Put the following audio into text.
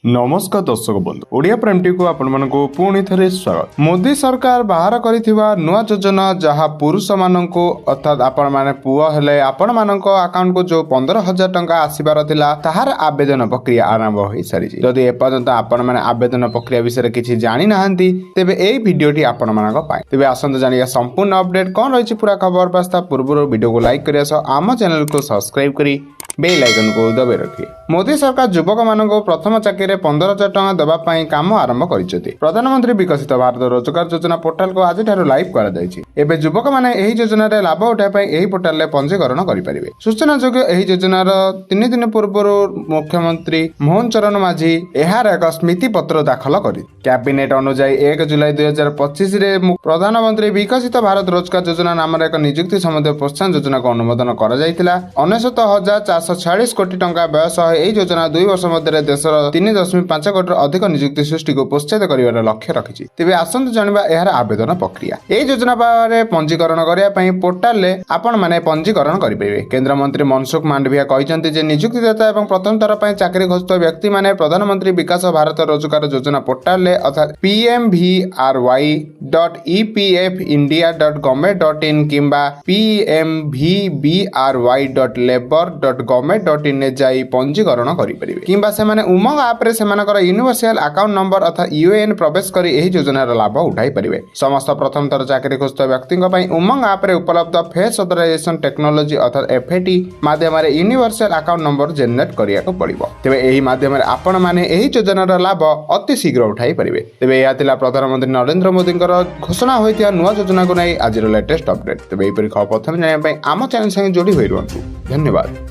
नमस्कार दर्शक बंधु ओडिया प्राइम टी को आपण मानकु पुणी थरे स्वागत। मोदी सरकार बाहर करिथिबा नुआ योजना जहा पुरुष मानकु अर्थात आपण माने पुओ हेले आपण मानक अकाउंट को जो 15,000 टंका आसीबार थिला ताहार आवेदन प्रक्रिया आरंभ होई सारी छि। जदि एपर्यंत आपण माने आवेदन प्रक्रिया विषय किछि जानि नाहंती तेबे एई वीडियोटी आपण मानक पाए तेबे आसंत जानिया संपूर्ण अपडेट कोन रहिछि पूरा खबर पास्ता पूर्व वीडियो को लाइक करिया सो आम चैनल को सब्सक्राइब करी बेल आइकन को दबे रखिए। मोदी सरकार युवक मानक प्रथम चाकरी 15,000 टंका देवा पई काम आरंभ करिसेति। प्रधानमंत्री विकसित भारत रोजगार योजना पोर्टल को आज ठारो लाइव करा जायछि। एबे युवक माने एही योजना रे लाभ उठाय पई एही पोर्टल रे पंजीकरण करि परिबे। सूचना जोग्य एही योजना रो 3 दिन पूर्व मुख्यमंत्री मोहन चरण माझी एहार एक स्मृति पत्र दाखल करि कैबिनेट अनुसार 1 जुलाई 2025 रे प्रधानमंत्री विकसित भारत रोजगार योजना नाम एक नियुक्ति संबंधी प्रोत्साहन योजना को अनुमोदन करा जायतिला। 69,446 कोटी टंका व्यय सह एही योजना 2 वर्ष मध्य देशर 3.5 कोटी अधिक नियुक्ति सृष्टि को प्रोत्साहित करिवार लक्ष्य रखिछि। तेबे आसंत जानिबा एहार आवेदन प्रक्रिया। एही योजना बारे पंजीकरण करिया पई पोर्टल ले आपण माने पंजीकरण करि परिबे। केंद्र मंत्री मनसुख मांडविया कहिसंती जे नियुक्तिदाता एवं प्रथम थर पई चाकरी खोजुଥିବା व्यक्ति माने प्रधानमंत्री विकास भारत रोजगार योजना पोर्टल ले अर्थात pmvry.epfindia.government.in किंबा pmvbry.labor.government.in ने जाई पंजीकरण करि परिबे किंबा से माने उमंग ऐप रे सेमानकर यूनिवर्सल अकाउंट नंबर अर्थात यूएएन प्रवेश करी एही योजनार लाभ उठाई परिबे। समस्त प्रथम थर चाकरी खोजुଥିବା व्यक्तिଙ୍କ ପାଇଁ उमंग ऐप रे उपलब्ध फेस ऑथराइजेशन टेक्नोलॉजी अर्थात एफएटी माध्यम रे यूनिवर्सल अकाउंट नंबर जनरेट करिया को पड़िबो। तेबे एही माध्यम रे आपण माने एही योजनार लाभ अति शीघ्र उठाई परिबे। तेबे या थिला प्रधानमंत्री नरेंद्र मोदींकर घोषणा होइतिया नुवा योजना को नै आजिर लेटेस्ट अपडेट। तेबे एही परि खबर प्रथम जानिया पई आम चैनल संगे जोडी होई रहंतु। धन्यवाद।